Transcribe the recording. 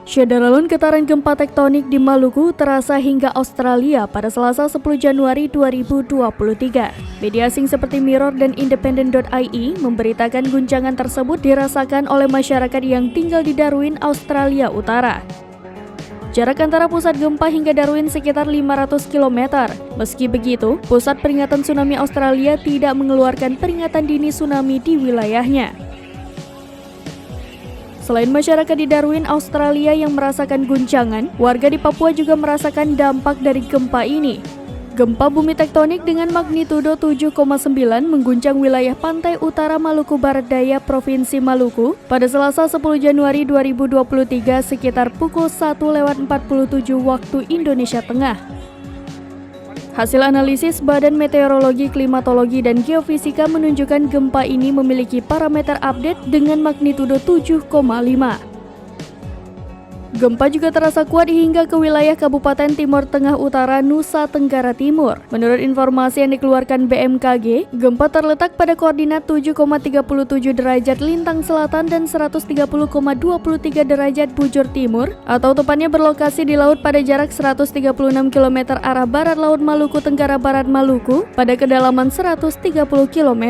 Syederalun getaran gempa tektonik di Maluku terasa hingga Australia pada Selasa 10 Januari 2023. Media asing seperti Mirror dan Independent.ie memberitakan guncangan tersebut dirasakan oleh masyarakat yang tinggal di Darwin, Australia Utara. Jarak antara pusat gempa hingga Darwin sekitar 500 km. Meski begitu, Pusat Peringatan Tsunami Australia tidak mengeluarkan peringatan dini tsunami di wilayahnya. Selain masyarakat di Darwin, Australia yang merasakan guncangan, warga di Papua juga merasakan dampak dari gempa ini. Gempa bumi tektonik dengan magnitudo 7,9 mengguncang wilayah pantai utara Maluku Barat Daya, Provinsi Maluku pada Selasa 10 Januari 2023 sekitar pukul 1:47 waktu Indonesia Tengah. Hasil analisis Badan Meteorologi, Klimatologi, dan Geofisika menunjukkan gempa ini memiliki parameter update dengan magnitudo 7,5. Gempa juga terasa kuat hingga ke wilayah Kabupaten Timur Tengah Utara, Nusa Tenggara Timur. Menurut informasi yang dikeluarkan BMKG, gempa terletak pada koordinat 7,37 derajat lintang selatan dan 130,23 derajat bujur timur, atau tepatnya berlokasi di laut pada jarak 136 km arah barat Laut Maluku Tenggara Barat Maluku pada kedalaman 130 km.